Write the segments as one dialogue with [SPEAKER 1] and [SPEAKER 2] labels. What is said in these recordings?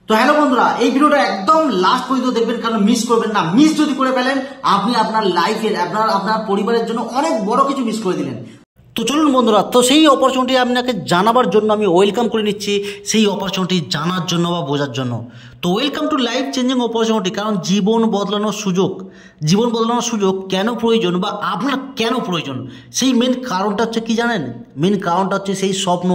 [SPEAKER 1] তো হ্যালো বন্ধুরা, এই ভিডিওটা একদম লাস্ট পর্যন্ত দেখবেন, কারণ মিস করবেন না। মিস যদি করে ফেলেন আপনি আপনার লাইফের আপনার পরিবারের জন্য অনেক বড় কিছু মিস করে দিলেন। তো চলুন বন্ধুরা, তো সেই অপরচুনিটি আপনাকে জানাবার জন্য আমি ওয়েলকাম করে নিচ্ছি, সেই অপরচুনিটি জানার জন্য বা বোঝার জন্য। তো welcome to life changing opportunity. কারণ জীবন বদলানোর সুযোগ কেন প্রয়োজন বা আপনার কেন প্রয়োজন, সেই মেন কারণটা হচ্ছে কি জানেন? মেন কারণটা হচ্ছে সেই স্বপ্ন,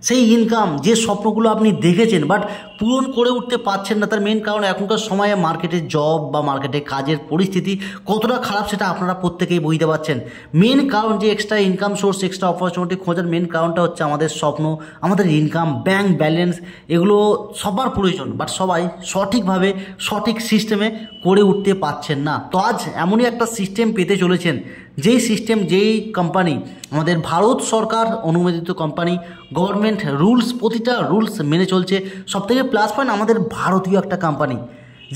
[SPEAKER 1] সেই ইনকাম, যে স্বপ্নগুলো আপনি দেখেছেন বাট পূরণ করে উঠতে পারছেন না। তার মেন কারণ এখনকার সময়ে মার্কেটে জব বা মার্কেটে কাজের পরিস্থিতি কতটা খারাপ সেটা আপনারা প্রত্যেকেই বুঝতে পারছেন। মেন কারণ যে extra income source, extra opportunity খোঁজার মেন কারণটা হচ্ছে আমাদের স্বপ্ন, আমাদের ইনকাম, ব্যাংক ব্যালেন্স, এগুলো সবার প্রয়োজন, বাট সবাই সঠিকভাবে সঠিক সিস্টেমে করে উঠতে পারছেন না। তো আজ এমনই একটা সিস্টেম পেতে চলেছেন, যেই কোম্পানি আমাদের ভারত সরকার অনুমোদিত কোম্পানি, গভর্নমেন্ট রুলস, প্রতিটা রুলস মেনে চলছে। সবথেকে প্লাস পয়েন্ট আমাদের ভারতীয় একটা কোম্পানি,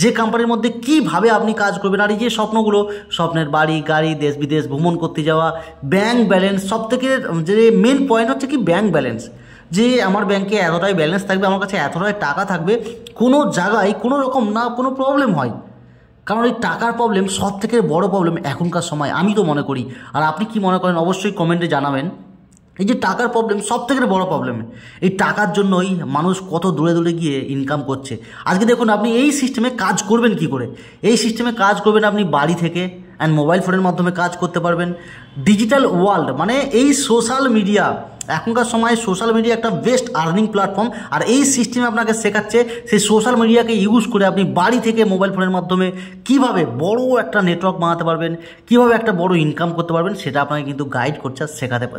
[SPEAKER 1] যে কোম্পানির মধ্যে কিভাবে আপনি কাজ করবেন, আর এই যে স্বপ্নগুলো, স্বপ্নের বাড়ি গাড়ি, দেশ বিদেশ ভ্রমণ করতে যাওয়া, ব্যাংক ব্যালেন্স, সবথেকে যে মেন পয়েন্ট হচ্ছে কি ব্যাংক ব্যালেন্স, যে আমার ব্যাংকে এতটাই ব্যালেন্স থাকবে, আমার কাছে এতটাই টাকা থাকবে, কোনো জায়গায় কোনো রকম না কোনো প্রবলেম হয়। কারণ এই টাকার প্রবলেম সব থেকে বড় প্রবলেম এখনকার সময়, আমি তো মনে করি। আর আপনি কি মনে করেন অবশ্যই কমেন্টে জানাবেন। এই যে টাকার প্রবলেম সব থেকে বড় প্রবলেম, এই টাকার জন্যই মানুষ কত দূরে দূরে গিয়ে ইনকাম করছে। আজকে দেখুন আপনি এই সিস্টেমে কাজ করবেন কি করে। এই সিস্টেমে কাজ করবেন আপনি বাড়ি থেকে অ্যান্ড মোবাইল ফোনের মাধ্যমে কাজ করতে পারবেন। ডিজিটাল ওয়ার্ল্ড মানে এই সোশ্যাল মিডিয়া, এখনকার সময় সোশ্যাল মিডিয়া একটা বেস্ট আর্নিং প্ল্যাটফর্ম। আর এই সিস্টেমে আপনাকে শেখাচ্ছে সেই সোশ্যাল মিডিয়াকে ইউজ করে আপনি বাড়ি থেকে মোবাইল ফোনের মাধ্যমে কিভাবে বড় একটা নেটওয়ার্ক বানাতে পারবেন, কিভাবে একটা বড় ইনকাম করতে পারবেন, সেটা আপনাকে কিন্তু গাইড করছে,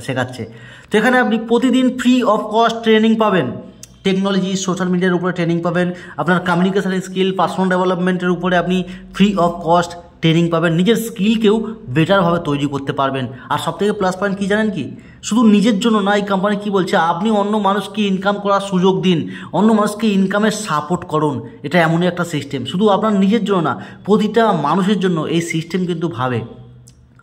[SPEAKER 1] শেখাচ্ছে। তো এখানে আপনি প্রতিদিন ফ্রি অফ কস্ট ট্রেনিং পাবেন, টেকনোলজি সোশ্যাল মিডিয়ার উপরে ট্রেনিং পাবেন, আপনার কমিউনিকেশন স্কিল, পার্সোনাল ডেভেলপমেন্টের উপরে আপনি ফ্রি অফ কস্ট ট্রেনিং পাবেন, নিজের স্কিলকেও বেটারভাবে তৈরি করতে পারবেন। আর সবথেকে প্লাস পয়েন্ট কী জানেন কি, শুধু নিজের জন্য না, এই কোম্পানি কী বলছে, আপনি অন্য মানুষকে ইনকাম করার সুযোগ দিন, অন্য মানুষকে ইনকামের সাপোর্ট করুন। এটা এমনই একটা সিস্টেম, শুধু আপনার নিজের জন্য না, প্রতিটা মানুষের জন্য এই সিস্টেম কিন্তু ভাবে।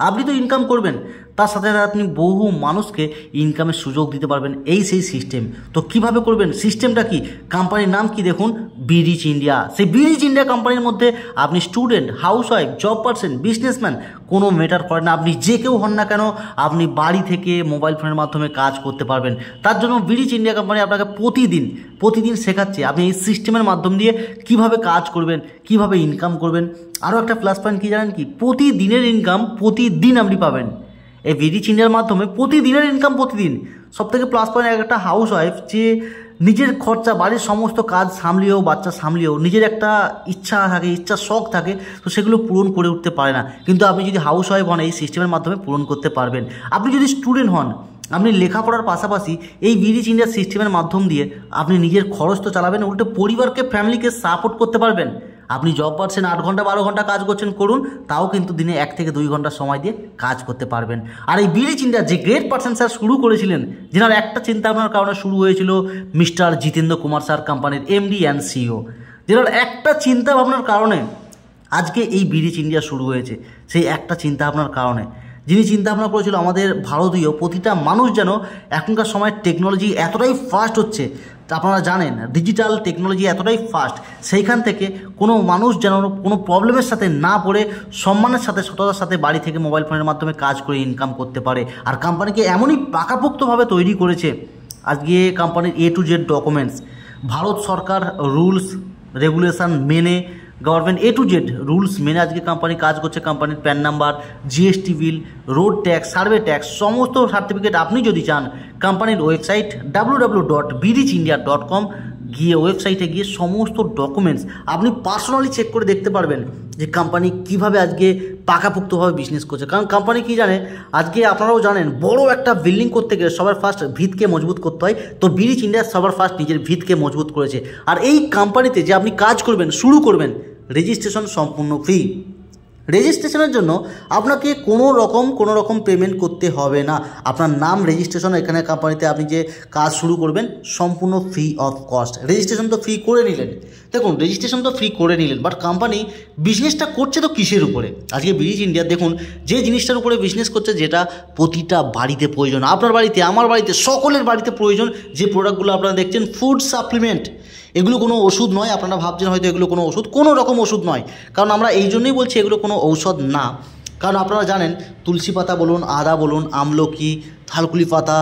[SPEAKER 1] আপনি তো ইনকাম করবেন, তার সাথে সাথে আপনি বহু মানুষকে ইনকামের সুযোগ দিতে পারবেন, এই সেই সিস্টেম। তো কিভাবে করবেন, সিস্টেমটা কি, কোম্পানির নাম কি দেখুন, বিরিচ ইন্ডিয়া। সেই বিরিচ ইন্ডিয়া কোম্পানির মধ্যে আপনি student, housewife, job person, businessman, কোনো ম্যাটার করে না, আপনি যে কেউ হন না কেন, আপনি বাড়ি থেকে মোবাইল ফোনের মাধ্যমে কাজ করতে পারবেন। তার জন্য বিরিচ ইন্ডিয়া কোম্পানি আপনাকে প্রতিদিন শেখাচ্ছে আপনি এই সিস্টেমের মাধ্যম দিয়ে কিভাবে কাজ করবেন, কিভাবে ইনকাম করবেন। আরও একটা প্লাস পয়েন্ট কী জানেন কি, প্রতিদিনের ইনকাম প্রতিদিন আপনি পাবেন এই বিরিচ ইন্ডিয়ার মাধ্যমে, প্রতিদিনের ইনকাম প্রতিদিন। সবথেকে প্লাস পয়েন্ট একটা হাউস ওয়াইফ যে নিজের খরচা, বাড়ির সমস্ত কাজ সামলিয়েও, বাচ্চা সামলিয়েও, নিজের একটা ইচ্ছা থাকে, শখ থাকে, তো সেগুলো পূরণ করে উঠতে পারে না। কিন্তু আপনি যদি হাউস ওয়াইফ হন, এই সিস্টেমের মাধ্যমে পূরণ করতে পারবেন। আপনি যদি স্টুডেন্ট হন, আপনি লেখাপড়ার পাশাপাশি এই বিরিচ ইন্ডিয়া সিস্টেমের মাধ্যম দিয়ে আপনি নিজের খরচ তো চালাবেন, উল্টে পরিবারকে, ফ্যামিলিকে সাপোর্ট করতে পারবেন। আপনি জব পাচ্ছেন, 8 ঘন্টা 12 ঘন্টা কাজ করুন, তাও কিন্তু দিনে 1 থেকে 2 ঘন্টা সময় দিয়ে কাজ করতে পারবেন। আর এই বিরিচ ইন্ডিয়া যে গ্রেট পারসন স্যার শুরু করেছিলেন, যেনার একটা চিন্তা ভাবনার কারণে শুরু হয়েছিল, মিস্টার জিতেন্দ্র কুমার স্যার, কোম্পানির এমডি অ্যান্ড সিইও, যেনার একটা চিন্তা ভাবনার কারণে আজকে এই বিরিচ ইন্ডিয়া শুরু হয়েছে। সেই একটা চিন্তা ভাবনার কারণে, যিনি চিন্তা ভাবনা করেছিল আমাদের ভারতীয় প্রতিটা মানুষ যেন, এখনকার সময় টেকনোলজি এতটাই ফাস্ট হচ্ছে, আপনারা জানেন ডিজিটাল টেকনোলজি এতটাই ফাস্ট, সেইখান থেকে কোনো মানুষ যেন কোনো প্রবলেমের সাথে না পড়ে সম্মানের সাথে, সততার সাথে বাড়ি থেকে মোবাইল ফোনের মাধ্যমে কাজ করে ইনকাম করতে পারে। আর কোম্পানিকে এমনই পাকাপোক্তভাবে তৈরি করেছে, আজকে কোম্পানির A to Z documents, Bharat সরকার রুলস রেগুলেশন মেনে, government A to Z rules মেনে আজকে কোম্পানি কাজ করছে। কোম্পানির PAN number, GST bill, road tax, survey tax, সমস্ত সার্টিফিকেট আপনি যদি চান, কোম্পানির ওয়েবসাইট www.birichindia.com গিয়ে, ওয়েবসাইটে গিয়ে সমস্ত ডকুমেন্টস আপনি পার্সোনালি চেক করে দেখতে পারবেন যে কোম্পানি কীভাবে আজকে পাকাপোক্তভাবে বিজনেস করছে। কারণ কোম্পানি কী জানে, আজকে আপনারাও জানেন, বড় একটা বিল্ডিং করতে গেলে সবার ফার্স্ট ভিতকে মজবুত করতে হয়। তো বিরিচ ইন্ডিয়া সবার ফার্স্ট নিজের ভিতকে মজবুত করেছে। আর এই কোম্পানিতে যে আপনি কাজ করবেন, শুরু করবেন, রেজিস্ট্রেশন সম্পূর্ণ ফ্রি। রেজিস্ট্রেশনের জন্য আপনাকে কোনো রকম পেমেন্ট করতে হবে না। আপনার নাম রেজিস্ট্রেশন, এখানে কোম্পানিতে আপনি যে কাজ শুরু করবেন সম্পূর্ণ ফ্রি অফ কস্ট। রেজিস্ট্রেশন তো ফ্রি করে নিলেন, দেখুন রেজিস্ট্রেশন তো ফ্রি করে নিলেন, বাট কোম্পানি বিজনেসটা করছে তো কিসের উপরে? আজকে বিরিচ ইন্ডিয়া দেখুন যে জিনিসটার উপরে বিজনেস করছে, যেটা প্রতিটা বাড়িতে প্রয়োজন, আপনার বাড়িতে, আমার বাড়িতে, সকলের বাড়িতে প্রয়োজন, যে প্রোডাক্টগুলো আপনারা দেখছেন, ফুড সাপ্লিমেন্ট। এগুলো কোনো ওষুধ নয়। আপনারা ভাবছেন হয়তো এগুলো কোনো ওষুধ, কোনো রকম ওষুধ নয়। কারণ আমরা এই জন্যই বলছি এগুলো কোনো ঔষধ না। কারণ আপনারা জানেন তুলসী পাতা বলুন, আদা বলুন, আমলকি, থালকুলি পাতা,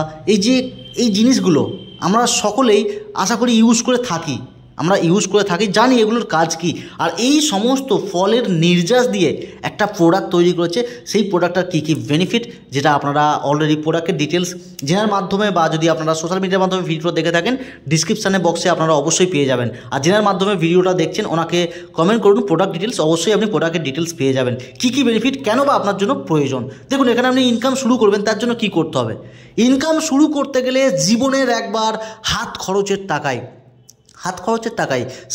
[SPEAKER 1] এই জিনিসগুলো আমরা সকলেই আশা করি ইউজ করে থাকি, জানি এগুলোর কাজ কি। আর এই সমস্ত ফলের নির্যাস দিয়ে একটা প্রোডাক্ট তৈরি করেছে। সেই প্রোডাক্টটার কী কী বেনিফিট, যেটা আপনারা অলরেডি প্রোডাক্টের ডিটেলস জেনার মাধ্যমে বা যদি আপনারা সোশ্যাল মিডিয়ার মাধ্যমে ভিডিও দেখে থাকেন, ডিসক্রিপশানে বক্সে আপনারা অবশ্যই পেয়ে যাবেন। আর জেনার মাধ্যমে ভিডিওটা দেখছেন ওনাকে কমেন্ট করুন প্রোডাক্ট ডিটেলস, অবশ্যই আপনি প্রোডাক্টের ডিটেলস পেয়ে যাবেন। কী কী বেনিফিট, কেন বা আপনার জন্য প্রয়োজন। দেখুন এখানে আপনি ইনকাম শুরু করবেন, তার জন্য কী করতে হবে। ইনকাম শুরু করতে গেলে জীবনের একবার হাত খরচের টাকায়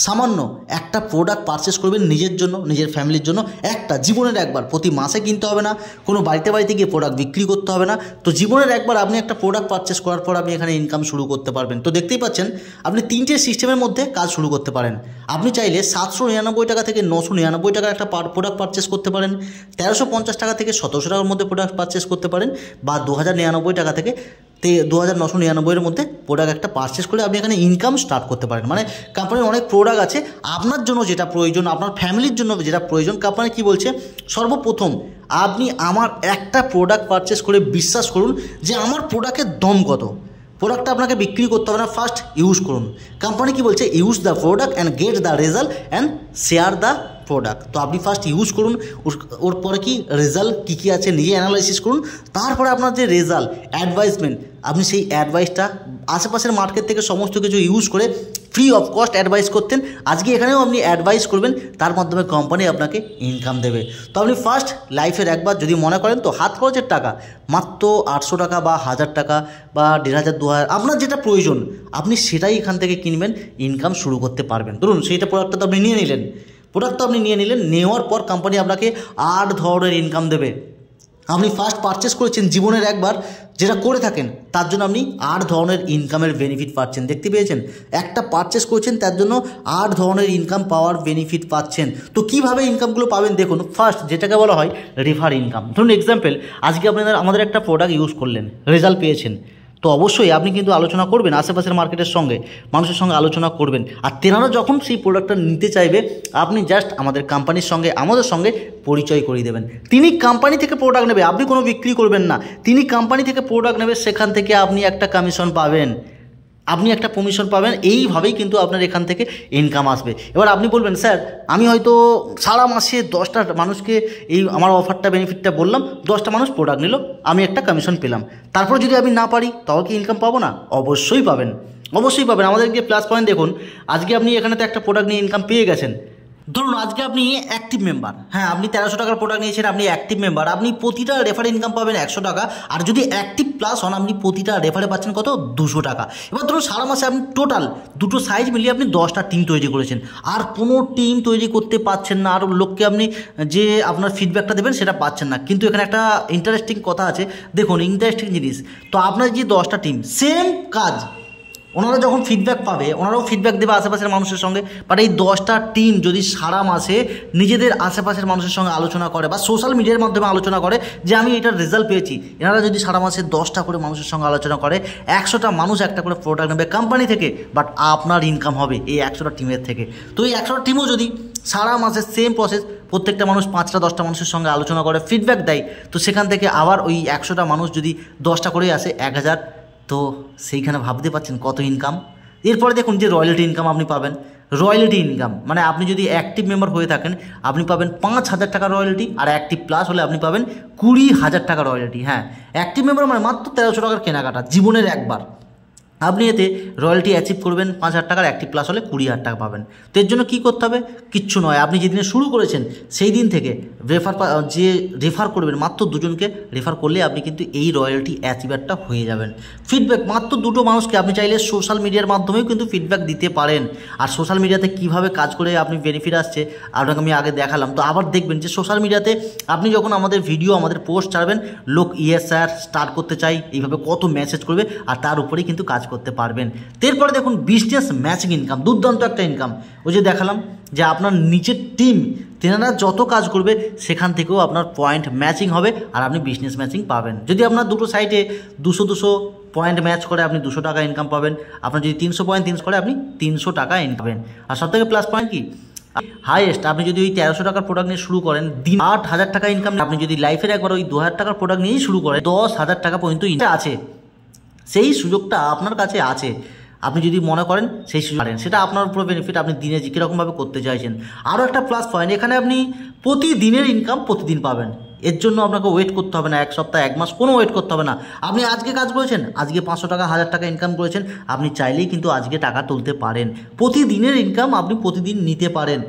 [SPEAKER 1] সামান্য একটা প্রোডাক্ট পারচেস করবেন নিজের জন্য, নিজের ফ্যামিলির জন্য। একটা জীবনের একবার, প্রতি মাসে কিনতে হবে না, কোনো বাড়িতে গিয়ে প্রোডাক্ট বিক্রি করতে হবে না। তো জীবনের একবার আপনি একটা প্রোডাক্ট পারচেস করার পর আপনি এখানে ইনকাম শুরু করতে পারবেন। তো দেখতেই পাচ্ছেন আপনি 3টে সিস্টেমের মধ্যে কাজ শুরু করতে পারেন। আপনি চাইলে 799 টাকা থেকে 999 টাকার একটা প্রোডাক্ট পারচেস করতে পারেন, 1350 টাকা থেকে 1700 টাকার মধ্যে প্রোডাক্ট পারচেস করতে পারেন, বা 2099 টাকা থেকে 2999 মধ্যে প্রোডাক্ট একটা পারচেস করে আপনি এখানে ইনকাম স্টার্ট করতে পারেন। মানে কোম্পানির অনেক প্রোডাক্ট আছে, আপনার জন্য যেটা প্রয়োজন, আপনার ফ্যামিলির জন্য যেটা প্রয়োজন। কোম্পানি কি বলছে, সর্বপ্রথম আপনি আমার একটা প্রোডাক্ট পারচেস করে বিশ্বাস করুন যে আমার প্রোডাক্টের দম কত। প্রোডাক্টটা আপনাকে বিক্রি করতে হবে না, ফার্স্ট ইউজ করুন। কোম্পানি কি বলছে, use the product and get the result and share the product. তো আপনি ফার্স্ট ইউজ করুন, ওর পরে কি রেজাল্ট কী আছে নিজে অ্যানালাইসিস করুন। তারপরে আপনার যে রেজাল্ট, অ্যাডভাইসমেন্ট, আপনি সেই অ্যাডভাইসটা আশেপাশের মার্কেট থেকে সমস্ত কিছু ইউজ করে ফ্রি অফ কস্ট অ্যাডভাইস করতেন। আজকে এখানেও আপনি অ্যাডভাইস করবেন, তার মাধ্যমে কোম্পানি আপনাকে ইনকাম দেবে। তো আপনি ফার্স্ট লাইফের একবার যদি মনে করেন, তো হাত খরচের টাকা মাত্র 800 টাকা বা 1000 টাকা বা 1500, 2000, আপনার যেটা প্রয়োজন আপনি সেটাই এখান থেকে কিনবেন, ইনকাম শুরু করতে পারবেন। ধরুন সেইটা প্রোডাক্টটা তো আপনি নিয়ে নিলেন, নেওয়ার পর কোম্পানি আপনাকে 8 ধরনের ইনকাম দেবে। আপনি ফার্স্ট পারচেস করেছেন জীবনের একবার, যেটা করে থাকেন, তার জন্য আপনি 8 ধরনের ইনকামের বেনিফিট পাচ্ছেন। দেখতে পেয়েছেন, একটা পারচেস করেছেন তার জন্য 8 ধরনের ইনকাম পাওয়ার বেনিফিট পাচ্ছেন। তো কীভাবে ইনকামগুলো পাবেন দেখুন। ফার্স্ট যেটাকে বলা হয় রেফার ইনকাম। ধরুন এক্সাম্পল, আজকে আমাদের একটা প্রোডাক্ট ইউজ করলেন, রেজাল্ট পেয়েছেন, তো অবশ্যই আপনি কিন্তু আলোচনা করবেন আশেপাশের মার্কেটের সঙ্গে, মানুষের সঙ্গে আলোচনা করবেন। আর তেনারা যখন সেই প্রোডাক্টটা নিতে চাইবে, আপনি জাস্ট আমাদের কোম্পানির সঙ্গে, আমাদের সঙ্গে পরিচয় করিয়ে দেবেন। তিনি কোম্পানি থেকে প্রোডাক্ট নেবে, আপনি কোনো বিক্রি করবেন না, তিনি কোম্পানি থেকে প্রোডাক্ট নেবে, সেখান থেকে আপনি একটা কমিশন পাবেন, এইভাবেই কিন্তু আপনার এখান থেকে ইনকাম আসবে। এবার আপনি বলবেন, স্যার আমি হয়তো সারা মাসে 10টা মানুষকে এই আমার অফারটা, বেনিফিটটা বললাম, 10টা মানুষ প্রোডাক্ট নিল, আমি একটা কমিশন পেলাম, তারপর যদি আমি না পারি তাও কি ইনকাম পাবো না? অবশ্যই পাবেন। আমাদের যে প্লাস পয়েন্ট দেখুন, আজকে আপনি এখানে তো একটা প্রোডাক্ট নিয়ে ইনকাম পেয়ে গেছেন। ধরুন আজকে আপনি অ্যাক্টিভ মেম্বার, হ্যাঁ আপনি 1300 টাকার প্রোডাক্ট নিয়েছেন, আপনি অ্যাক্টিভ মেম্বার, আপনি প্রতিটা রেফারে ইনকাম পাবেন 100 টাকা। আর যদি অ্যাক্টিভ প্লাস হন, আপনি প্রতিটা রেফারে পাচ্ছেন কত? 200 টাকা। এবার ধরুন সারা মাসে আপনি টোটাল দুটো সাইজ মিলিয়ে আপনি 10টা টিম তৈরি করেছেন, আর কোনো টিম তৈরি করতে পারছেন না, আর লোককে আপনি যে আপনার ফিডব্যাকটা দেবেন সেটা পাচ্ছেন না। কিন্তু এখানে একটা ইন্টারেস্টিং কথা আছে, দেখুন ইন্টারেস্টিং জিনিস। তো আপনার যে 10টা টিম, সেম কাজ, ওনারা যখন ফিডব্যাক পাবে, ওনারাও ফিডব্যাক দেবে আশেপাশের মানুষের সঙ্গে। বাট এই 10টা টিম যদি সারা মাসে নিজেদের আশেপাশের মানুষের সঙ্গে আলোচনা করে বা সোশ্যাল মিডিয়ার মাধ্যমে আলোচনা করে যে আমি এটার রেজাল্ট পেয়েছি, এনারা যদি সারা মাসে 10টা করে মানুষের সঙ্গে আলোচনা করে, 100টা মানুষ একটা করে প্রোডাক্ট নেবে কোম্পানি থেকে, বাট আপনার ইনকাম হবে এই 100টা টিমের থেকে। তো এই 100টা টিমও যদি সারা মাসে সেম প্রসেস, প্রত্যেকটা মানুষ 5টা 10টা মানুষের সঙ্গে আলোচনা করে, ফিডব্যাক দেয়, তো সেখান থেকে আবার ওই 100টা মানুষ যদি 10টা করেই আসে 1000, তো সেইখানে ভাবতে পারছেন কত ইনকাম। এরপরে দেখুন যে রয়্যালটি ইনকাম আপনি পাবেন। রয়্যালটি ইনকাম মানে আপনি যদি অ্যাক্টিভ মেম্বার হয়ে থাকেন, আপনি পাবেন 5000 টাকা রয়্যালটি, আর অ্যাক্টিভ প্লাস হলে আপনি পাবেন 20000 টাকা রয়্যালটি। হ্যাঁ, অ্যাক্টিভ মেম্বার মানে মাত্র 1300 টাকার কেনাকাটা জীবনের একবার, আপনি এতে রয়্যালটি অ্যাচিভ করবেন 5000 টাকার, অ্যাক্টিভ প্লাস হলে 20000 টাকা পাবেন। তো এর জন্য কী করতে হবে? কিচ্ছু নয়, আপনি যেদিনে শুরু করেছেন সেই দিন থেকে রেফার করবেন, মাত্র 2জনকে রেফার করলে আপনি কিন্তু এই রয়্যালটি অ্যাচিভারটা হয়ে যাবেন। ফিডব্যাক মাত্র 2টো মানুষকে, আপনি চাইলে সোশ্যাল মিডিয়ার মাধ্যমেও কিন্তু ফিডব্যাক দিতে পারেন। আর সোশ্যাল মিডিয়াতে কীভাবে কাজ করে আপনি বেনিফিট আসছে আপনাকে আমি আগে দেখালাম। তো আবার দেখবেন যে সোশ্যাল মিডিয়াতে আপনি যখন আমাদের ভিডিও, আমাদের পোস্ট ছাড়বেন, লোক ইয়েস স্যার স্টার্ট করতে চাই, এইভাবে কত মেসেজ করবে, আর তার উপরেই কিন্তু কাজ করতে পারবেন। এরপরে দেখুন বিজনেস ম্যাচিং ইনকাম, দুর্দান্ত একটা ইনকাম। ওই যে দেখালাম যে আপনার নিচের টিম, তেনারা যত কাজ করবে সেখান থেকেও আপনার পয়েন্ট ম্যাচিং হবে, আর আপনি বিজনেস ম্যাচিং পাবেন। যদি আপনার দুটো সাইটে 200 পয়েন্ট ম্যাচ করে আপনি 200 টাকা ইনকাম পাবেন। আপনার যদি 300 পয়েন্ট 300 করে আপনি 300 টাকা ইনকাম পাবেন। আর সবথেকে প্লাস পয়েন্ট কি, হাইয়েস্ট আপনি যদি ওই 1300 টাকার প্রোডাক্ট নিয়ে শুরু করেন, দিন 8000 টাকা ইনকাম। আপনি যদি লাইফের একবার ওই 2000 টাকার প্রোডাক্ট নিয়েই শুরু করেন, 10,000 টাকা পর্যন্ত ইনকাম আছে। সেই সুযোগটা আপনার কাছে আছে, আপনি যদি মনে করেন সেই সুযোগ পারেন, সেটা আপনার উপর বেনিফিট, আপনি দিনে যে কীরকমভাবে করতে চাইছেন। আরও একটা প্লাস পয়েন্ট, এখানে আপনি প্রতিদিনের ইনকাম প্রতিদিন পাবেন। এর জন্য আপনাকে ওয়েট করতে হবে না, এক সপ্তাহ 1 মাস কোনো ওয়েট করতে হবে না। আপনি আজকে কাজ করেছেন, আজকে 500 টাকা 1000 টাকা ইনকাম করেছেন, আপনি চাইলেই কিন্তু আজকে টাকা তুলতে পারেন। প্রতিদিনের ইনকাম আপনি প্রতিদিন নিতে পারেন।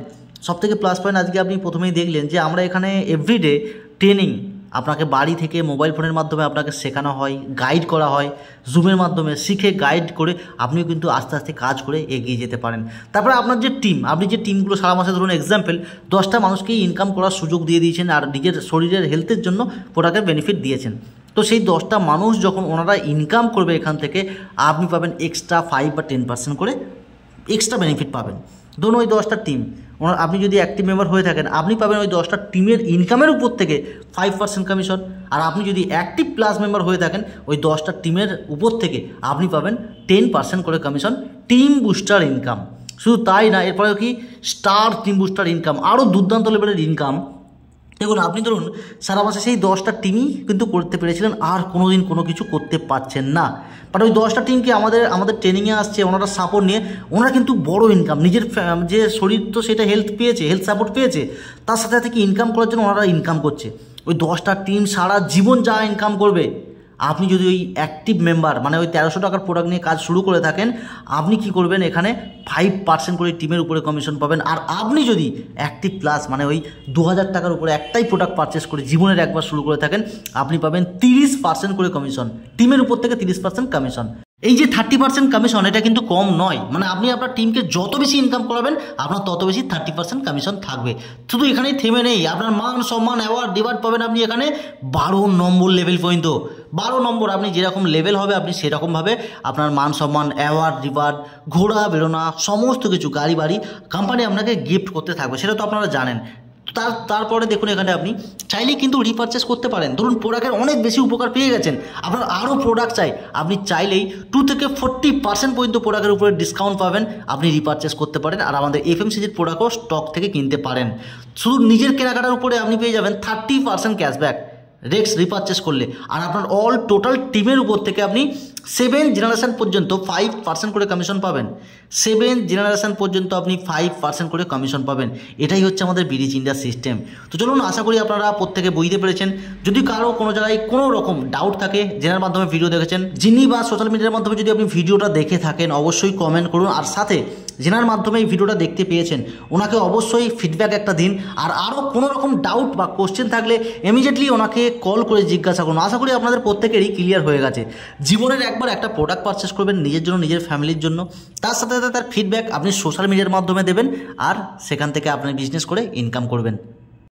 [SPEAKER 1] সবথেকে প্লাস পয়েন্ট আজকে আপনি প্রথমেই দেখলেন যে আমরা এখানে এভরিডে ট্রেনিং আপনাকে বাড়ি থেকে মোবাইল ফোনের মাধ্যমে আপনাকে শেখানো হয়, গাইড করা হয়, জুমের মাধ্যমে শিখে গাইড করে আপনিও কিন্তু আস্তে আস্তে কাজ করে এগিয়ে যেতে পারেন। তারপরে আপনার যে টিম, আপনি যে টিমগুলো সারা মাসে ধরুন এক্সাম্পল 10টা মানুষকেই ইনকাম করার সুযোগ দিয়ে দিয়েছেন আর নিজের শরীরের হেলথের জন্য প্রোডাক্টের বেনিফিট দিয়েছেন। তো সেই 10টা মানুষ যখন ওনারা ইনকাম করবে এখান থেকে, আপনি পাবেন এক্সট্রা 5 বা 10% করে এক্সট্রা বেনিফিট পাবেন। ধরুন ওই 10টা টিম, আপনি যদি অ্যাক্টিভ মেম্বার হয়ে থাকেন, আপনি পাবেন ওই 10টা টিমের ইনকামের উপর থেকে 5% কমিশন। আর আপনি যদি অ্যাক্টিভ প্লাস মেম্বার হয়ে থাকেন, ওই 10টা টিমের উপর থেকে আপনি পাবেন 10% করে কমিশন, টিম বুস্টার ইনকাম। শুধু তাই না, এরপরেও কি স্টার টিম বুস্টার ইনকাম, আরও দুর্দান্ত লেভেলের ইনকাম। দেখুন আপনি ধরুন সারা মাসে সেই 10টা টিমই কিন্তু করতে পেরেছিলেন, আর কোনো দিন কোনো কিছু করতে পারছেন না। বাট ওই 10টা টিমকে আমাদের ট্রেনিংয়ে আসছে, ওনারা সাপোর্ট নিয়ে ওনারা কিন্তু বড় ইনকাম, নিজের যে শরীর তো সেটা হেলথ পেয়েছে, হেলথ সাপোর্ট পেয়েছে, তার সাথে সাথে কি ইনকাম করার জন্য ওনারা ইনকাম করছে। ওই 10টা টিম সারা জীবন যা ইনকাম করবে, আপনি যদি ওই অ্যাক্টিভ মেম্বার মানে ওই 1300 টাকার প্রোডাক্ট নিয়ে কাজ শুরু করে থাকেন, আপনি কি করবেন, এখানে 5% করে টিমের উপরে কমিশন পাবেন। আর আপনি যদি অ্যাক্টিভ প্লাস মানে ওই 2000 টাকার উপরে একটাই প্রোডাক্ট পারচেস করে জীবনের একবার শুরু করে থাকেন, আপনি পাবেন 30% করে কমিশন, টিমের উপর থেকে 30% কমিশন। এই যে 30% কমিশন, এটা কিন্তু কম নয়। মানে আপনি আপনার টিমকে যত বেশি ইনকাম করাবেন, আপনার তত বেশি 30% কমিশন থাকবে। শুধু এখানেই থেমে নেই, আপনার মান সম্মান অ্যাওয়ার্ড রিওয়ার্ড পাবেন আপনি এখানে 12 নম্বর লেভেল পর্যন্ত। 12 নম্বর, আপনি যেরকম লেভেল হবে আপনি সেরকমভাবে আপনার মান সম্মান অ্যাওয়ার্ড রিওয়ার্ড, ঘোরা বেরোনা, সমস্ত কিছু, গাড়ি বাড়ি কোম্পানি আপনাকে গিফট করতে থাকবে, সেটা তো আপনারা জানেন। তারপরে দেখুন এখানে আপনি চাইলেই কিন্তু রিপারচেস করতে পারেন। ধরুন প্রোডাক্টের অনেক বেশি উপকার পেয়ে গেছেন, আপনার আরও প্রোডাক্ট চাই, আপনি চাইলেই 2 থেকে 40% পর্যন্ত প্রোডাক্টের উপরে ডিসকাউন্ট পাবেন, আপনি রিপারচেস করতে পারেন। আর আমাদের এফএমসিজির প্রোডাক্টও স্টক থেকে কিনতে পারেন। শুধু নিজের কেনাকাটার উপরে আপনি পেয়ে যাবেন 30% ক্যাশব্যাক রেক্স রিপারচেস করলে। আর আপনার অল টোটাল টিমের উপর থেকে আপনি 7 জেনারেশন পর্যন্ত 5% করে কমিশন পাবেন। 7 জেনারেশন পর্যন্ত আপনি 5% করে কমিশন পাবেন। এটাই হচ্ছে আমাদের ব্রিজ ইন্ডিয়া সিস্টেম। তো চলুন, আশা করি আপনারা প্রত্যেকে বুঝতে পেরেছেন। যদি কারো কোনো জায়গায় কোনো রকম ডাউট থাকে, জেনার মাধ্যমে ভিডিও দেখেছেন যিনি বা সোশ্যাল মিডিয়ার মাধ্যমে যদি আপনি ভিডিওটা দেখে থাকেন, অবশ্যই কমেন্ট করুন। আর সাথে জেনার মাধ্যমে এই ভিডিওটা দেখতে পেয়েছেন, ওনাকে অবশ্যই ফিডব্যাক একটা দিন। আর আরও কোনো রকম ডাউট বা কোশ্চেন থাকলে ইমিডিয়েটলি ওনাকে কল করে জিজ্ঞাসা করুন। আশা করি আপনাদের প্রত্যেকেরই ক্লিয়ার হয়ে গেছে। জীবনের একবার একটা প্রোডাক্ট পারচেস করবেন নিজের জন্য, নিজের ফ্যামিলির জন্য, তার সাথে সাথে তার ফিডব্যাক আপনি সোশ্যাল মিডিয়ার মাধ্যমে দেবেন, আর সেখান থেকে আপনি বিজনেস করে ইনকাম করবেন।